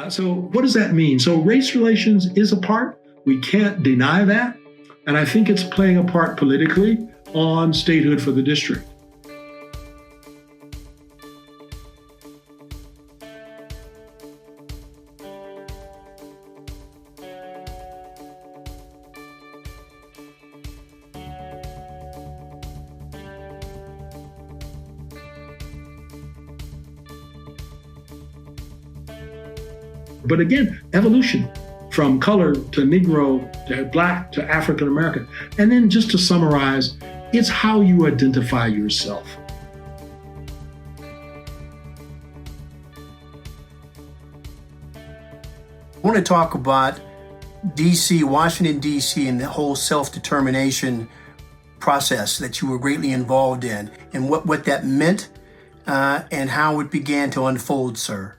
So what does that mean? So race relations is a part. We can't deny that. And I think it's playing a part politically on statehood for the district. But again, evolution from color to Negro to Black to African American. And then just to summarize, it's how you identify yourself. I want to talk about DC, Washington, DC, and the whole self-determination process that you were greatly involved in, and what that meant and how it began to unfold, sir.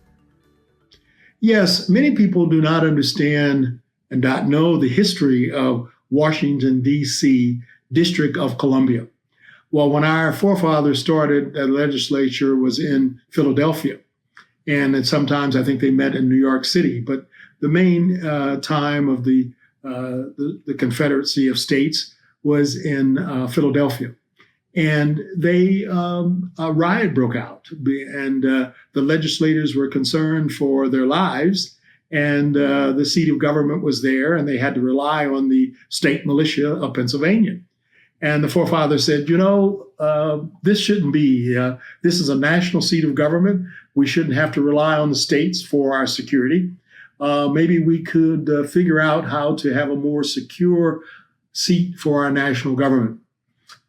Yes, many people do not understand and not know the history of Washington, D.C., District of Columbia. Well, when our forefathers started, the legislature was in Philadelphia. And sometimes I think they met in New York City. But the main time of the Confederacy of States was in Philadelphia. And a riot broke out, and the legislators were concerned for their lives, and the seat of government was there, and they had to rely on the state militia of Pennsylvania. And the forefathers said, this shouldn't be. This is a national seat of government. We shouldn't have to rely on the states for our security. Maybe we could figure out how to have a more secure seat for our national government.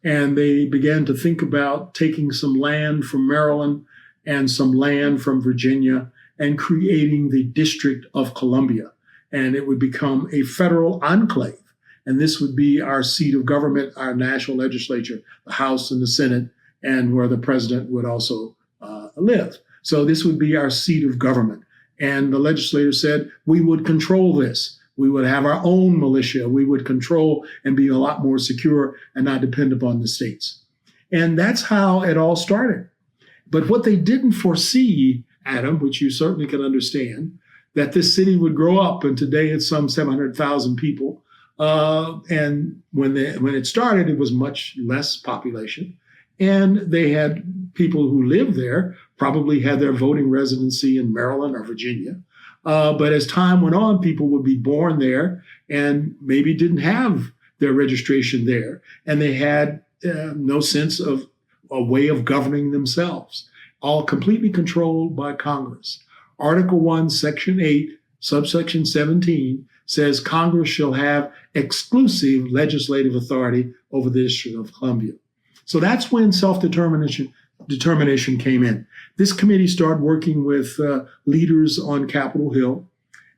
And they began to think about taking some land from Maryland and some land from Virginia and creating the District of Columbia. And it would become a federal enclave. And this would be our seat of government, our national legislature, the House and the Senate, and where the president would also live. So this would be our seat of government. And the legislators said, we would control this. We would have our own militia. We would control and be a lot more secure and not depend upon the states. And that's how it all started. But what they didn't foresee, Adam, which you certainly can understand, that this city would grow up, and today it's some 700,000 people. And when it started, it was much less population. And they had people who lived there, probably had their voting residency in Maryland or Virginia. But as time went on, people would be born there and maybe didn't have their registration there. And they had no sense of a way of governing themselves, all completely controlled by Congress. Article 1, Section 8, subsection 17 says Congress shall have exclusive legislative authority over the District of Columbia. So that's when self-determination came in. This committee started working with leaders on Capitol Hill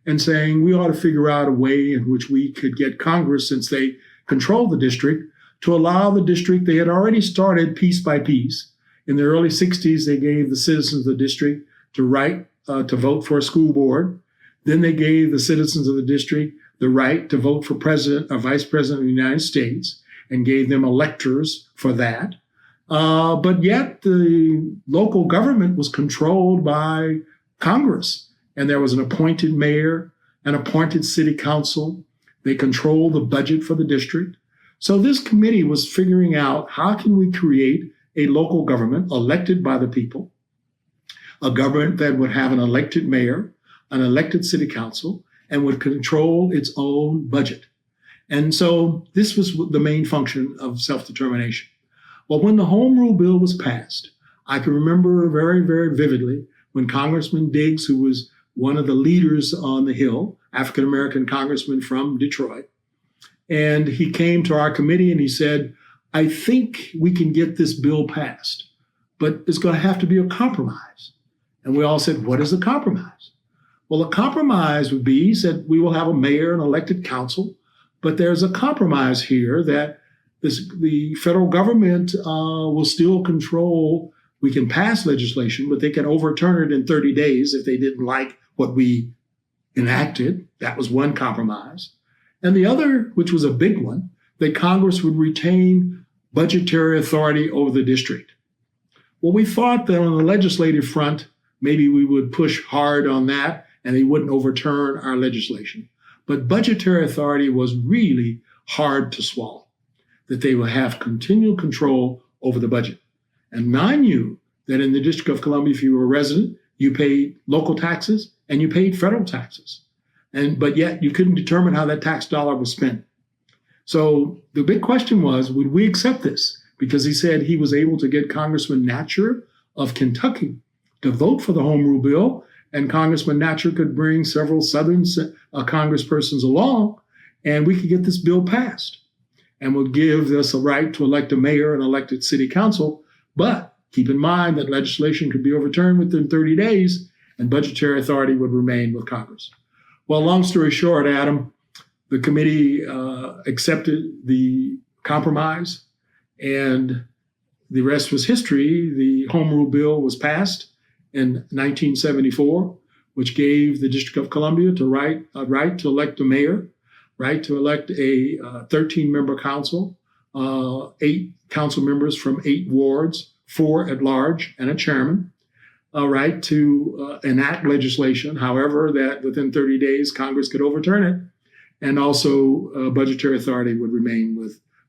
and saying we ought to figure out a way in which we could get Congress, since they control the district, to allow the district. They had already started piece by piece. In the early 60s, they gave the citizens of the district to right to vote for a school board. Then they gave the citizens of the district the right to vote for president or vice president of the United States and gave them electors for that. But yet the local government was controlled by Congress, and there was an appointed mayor, an appointed city council. They controlled the budget for the district. So this committee was figuring out, how can we create a local government elected by the people, a government that would have an elected mayor, an elected city council, and would control its own budget. And so this was the main function of self-determination. Well, when the Home Rule Bill was passed, I can remember very, very vividly when Congressman Diggs, who was one of the leaders on the Hill, African-American congressman from Detroit, and he came to our committee and he said, I think we can get this bill passed, but it's going to have to be a compromise. And we all said, what is the compromise? Well, a compromise would be, he said, we will have a mayor and elected council, but there's a compromise here that the federal government will still control. We can pass legislation, but they can overturn it in 30 days if they didn't like what we enacted. That was one compromise. And the other, which was a big one, that Congress would retain budgetary authority over the district. Well, we thought that on the legislative front, maybe we would push hard on that and they wouldn't overturn our legislation. But budgetary authority was really hard to swallow, that they will have continual control over the budget. And mind you, that in the District of Columbia, if you were a resident, you paid local taxes and you paid federal taxes. But yet you couldn't determine how that tax dollar was spent. So the big question was, would we accept this? Because he said he was able to get Congressman Natcher of Kentucky to vote for the Home Rule Bill, and Congressman Natcher could bring several Southern congresspersons along, and we could get this bill passed. And would give us a right to elect a mayor and elected city council. But keep in mind that legislation could be overturned within 30 days and budgetary authority would remain with Congress. Well, long story short, Adam, the committee accepted the compromise and the rest was history. The Home Rule Bill was passed in 1974, which gave the District of Columbia a right to elect a mayor, right to elect a 13-member council, 8 council members from 8 wards, 4 at large, and a chairman, a right to enact legislation, however, that within 30 days Congress could overturn it, and also budgetary authority would remain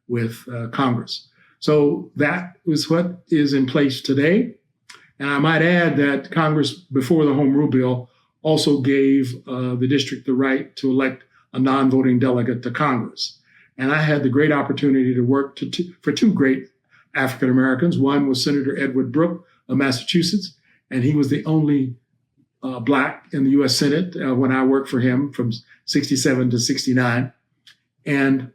with Congress. So that is what is in place today. And I might add that Congress, before the Home Rule Bill, also gave the district the right to elect a non-voting delegate to Congress. And I had the great opportunity to work for 2 great African Americans. One was Senator Edward Brooke of Massachusetts, and he was the only Black in the U.S. Senate when I worked for him from 67 to 69. And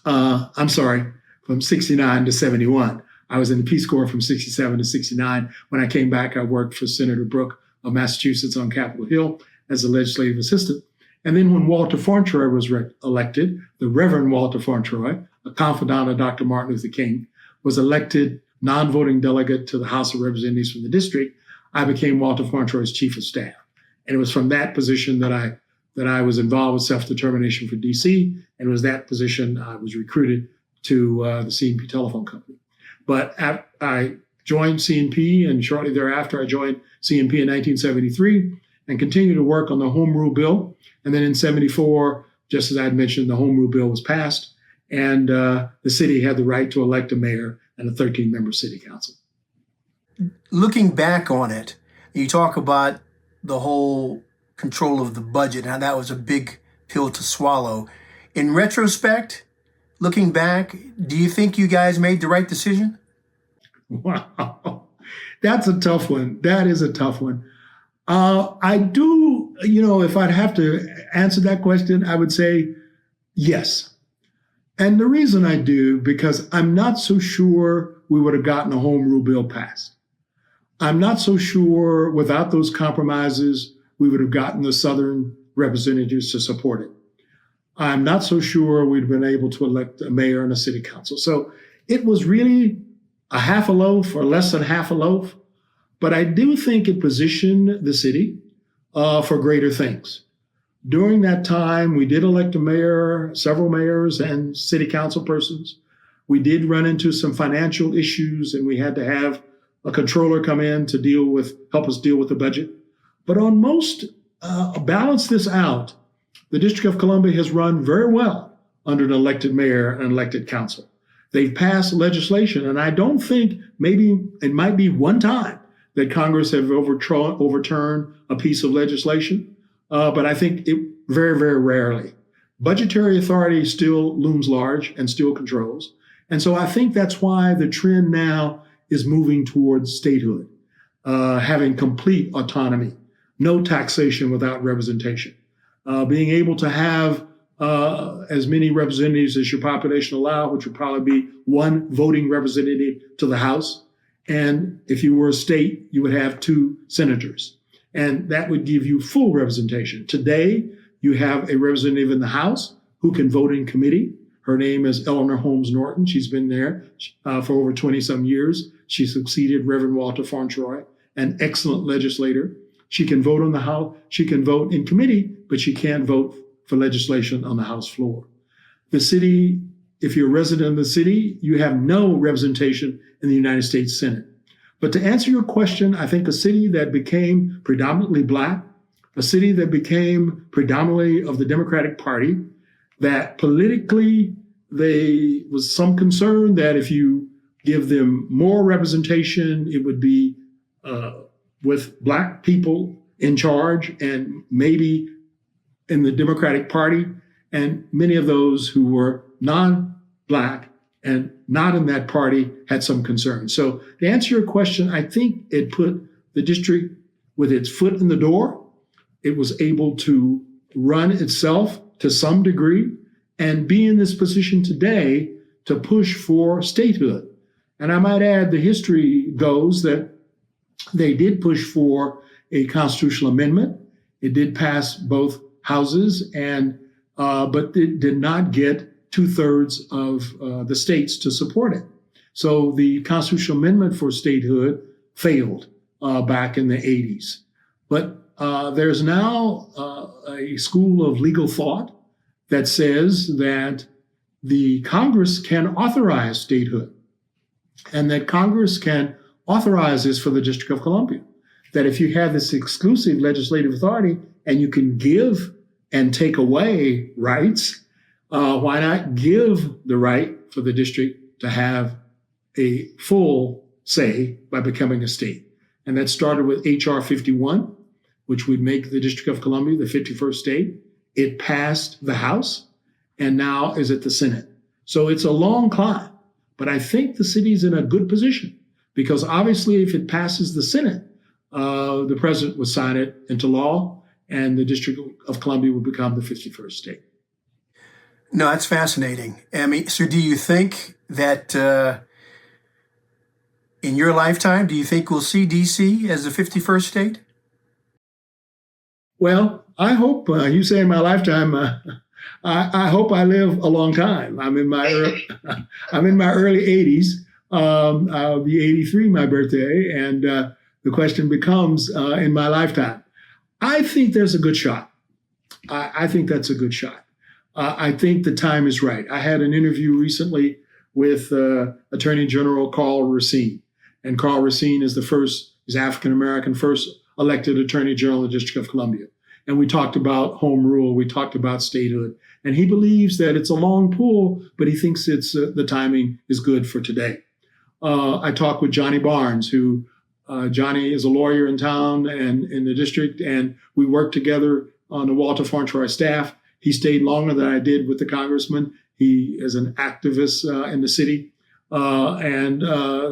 from 69 to 71. I was in the Peace Corps from 67 to 69. When I came back, I worked for Senator Brooke of Massachusetts on Capitol Hill as a legislative assistant. And then when Walter Fauntroy was elected, the Reverend Walter Fauntroy, a confidant of Dr. Martin Luther King, was elected non-voting delegate to the House of Representatives from the district. I became Walter Fauntroy's chief of staff. And it was from that position that I was involved with self-determination for DC. And it was that position I was recruited to the C&P Telephone Company. But I joined C&P, and shortly thereafter, I joined C&P in 1973 and continued to work on the Home Rule Bill. And then in 74, just as I had mentioned, the Home Rule Bill was passed, and the city had the right to elect a mayor and a 13-member city council. Looking back on it, you talk about the whole control of the budget, and how that was a big pill to swallow. In retrospect, looking back, do you think you guys made the right decision? Wow, that's a tough one. That is a tough one. I do, if I'd have to answer that question, I would say yes. And the reason I do, because I'm not so sure we would have gotten a Home Rule Bill passed. I'm not so sure without those compromises, we would have gotten the Southern representatives to support it. I'm not so sure we'd have been able to elect a mayor and a city council. So it was really a half a loaf or less than half a loaf. But I do think it positioned the city for greater things. During that time, we did elect a mayor, several mayors and city council persons. We did run into some financial issues, and we had to have a controller come in to help us deal with the budget. But on most, balance this out, the District of Columbia has run very well under an elected mayor and elected council. They've passed legislation, and I don't think, maybe it might be one time that Congress have overturned a piece of legislation, but I think it very, very rarely. Budgetary authority still looms large and still controls. And so I think that's why the trend now is moving towards statehood, having complete autonomy, no taxation without representation, being able to have as many representatives as your population allow, which would probably be 1 voting representative to the House. And if you were a state, you would have 2 senators. And that would give you full representation. Today, you have a representative in the House who can vote in committee. Her name is Eleanor Holmes Norton. She's been there for over 20-some years. She succeeded Reverend Walter Fauntroy, an excellent legislator. She can vote on the House. She can vote in committee, but she can't vote for legislation on the House floor. The city, if you're a resident of the city, you have no representation in the United States Senate. But to answer your question, I think a city that became predominantly Black, a city that became predominantly of the Democratic Party, that politically there was some concern that if you give them more representation, it would be with Black people in charge and maybe in the Democratic Party. And many of those who were non-Black and not in that party had some concern. So to answer your question, I think it put the district with its foot in the door. It was able to run itself to some degree and be in this position today to push for statehood. And I might add, the history goes that they did push for a constitutional amendment. It did pass both houses, but it did not get 2/3 of the states to support it. So the constitutional amendment for statehood failed back in the 80s. But there's now a school of legal thought that says that the Congress can authorize statehood, and that Congress can authorize this for the District of Columbia. That if you have this exclusive legislative authority and you can give and take away rights, why not give the right for the district to have a full say by becoming a state? And that started with H.R. 51, which would make the District of Columbia the 51st state. It passed the House and now is at the Senate. So it's a long climb, but I think the city's in a good position because obviously if it passes the Senate, the president would sign it into law and the District of Columbia would become the 51st state. No, that's fascinating. I mean, so do you think that in your lifetime, do you think we'll see DC as the 51st state? Well, I hope, you say in my lifetime, I hope I live a long time. I'm in my early 80s. I'll be 83, my birthday. And the question becomes, in my lifetime, I think there's a good shot. I think that's a good shot. I think the time is right. I had an interview recently with Attorney General Carl Racine. And Carl Racine is African-American, first elected Attorney General of the District of Columbia. And we talked about home rule. We talked about statehood. And he believes that it's a long pull, but he thinks the timing is good for today. I talked with Johnny Barnes, who Johnny is a lawyer in town and in the district, and we worked together on the Walter Fauntroy staff. He stayed longer than I did with the congressman. He is an activist in the city. And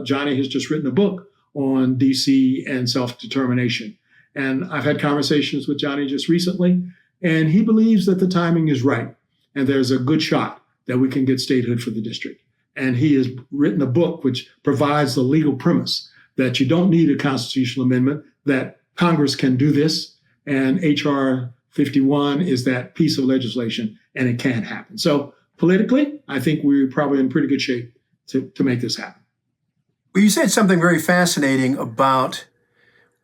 Johnny has just written a book on DC and self-determination. And I've had conversations with Johnny just recently, and he believes that the timing is right. And there's a good shot that we can get statehood for the district. And he has written a book which provides the legal premise that you don't need a constitutional amendment, that Congress can do this. And H.R. 51 is that piece of legislation, and it can happen. So politically, I think we're probably in pretty good shape to make this happen. Well, you said something very fascinating about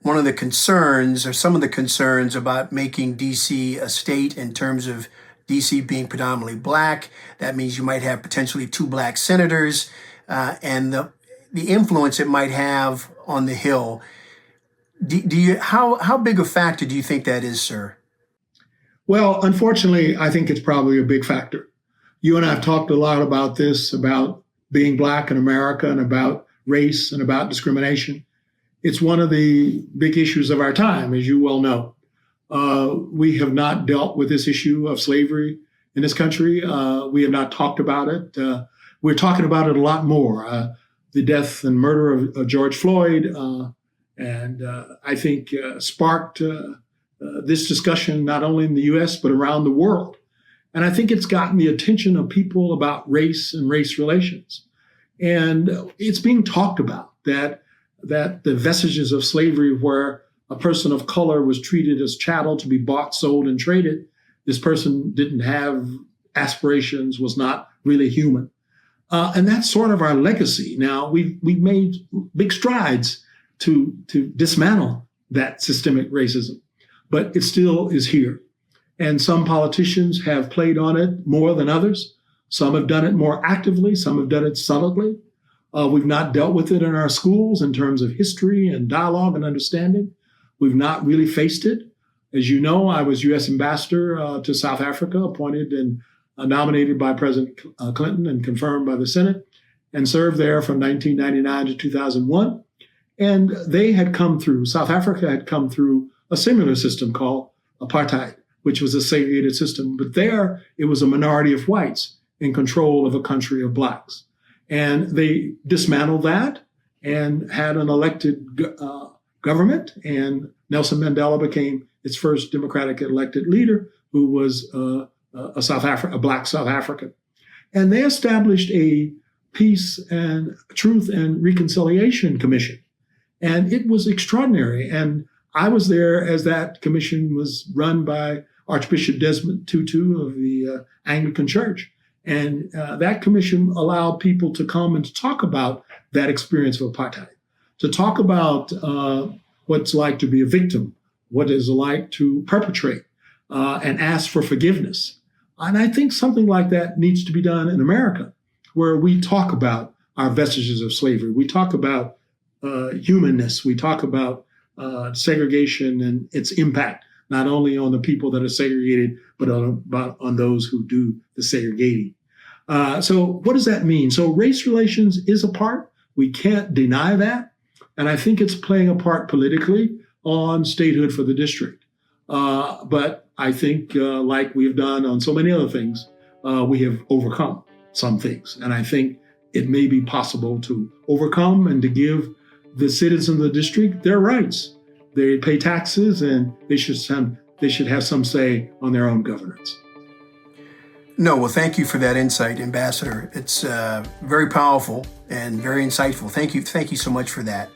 one of the concerns, or some of the concerns about making DC a state in terms of DC being predominantly Black. That means you might have potentially 2 Black senators and the influence it might have on the Hill. How big a factor do you think that is, sir? Well, unfortunately, I think it's probably a big factor. You and I have talked a lot about this, about being Black in America and about race and about discrimination. It's one of the big issues of our time, as you well know. We have not dealt with this issue of slavery in this country. We have not talked about it. We're talking about it a lot more. The death and murder of George Floyd, I think sparked this discussion not only in the U.S., but around the world. And I think it's gotten the attention of people about race and race relations. And it's being talked about that the vestiges of slavery where a person of color was treated as chattel to be bought, sold, and traded, this person didn't have aspirations, was not really human. And that's sort of our legacy. Now, we've made big strides to dismantle that systemic racism, but it still is here. And some politicians have played on it more than others. Some have done it more actively. Some have done it subtly. We've not dealt with it in our schools in terms of history and dialogue and understanding. We've not really faced it. As you know, I was U.S. ambassador to South Africa, appointed and nominated by President Clinton and confirmed by the Senate, and served there from 1999 to 2001. And South Africa had come through a similar system called apartheid, which was a segregated system. But there, it was a minority of whites in control of a country of blacks. And they dismantled that and had an elected government. And Nelson Mandela became its first democratic elected leader, who was a black South African. And they established a Peace and Truth and Reconciliation Commission. And it was extraordinary. And I was there as that commission was run by Archbishop Desmond Tutu of the Anglican Church. And that commission allowed people to come and to talk about that experience of apartheid, to talk about what it's like to be a victim, what it's like to perpetrate, and ask for forgiveness. And I think something like that needs to be done in America, where we talk about our vestiges of slavery. We talk about humanness. We talk about segregation and its impact, not only on the people that are segregated, but on those who do the segregating. So what does that mean? So race relations is a part. We can't deny that. And I think it's playing a part politically on statehood for the district. But I think like we've done on so many other things, we have overcome some things. And I think it may be possible to overcome and to give the citizens of the district their rights. They pay taxes and they should have some say on their own governance. No, well, thank you for that insight, Ambassador. It's very powerful and very insightful. Thank you so much for that.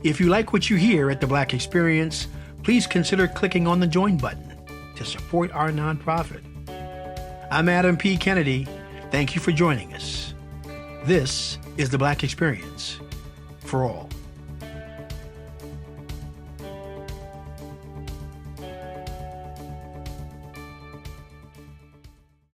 If you like what you hear at The Black Experience, please consider clicking on the Join button to support our nonprofit. I'm Adam P. Kennedy. Thank you for joining us. This is The Black Experience for all.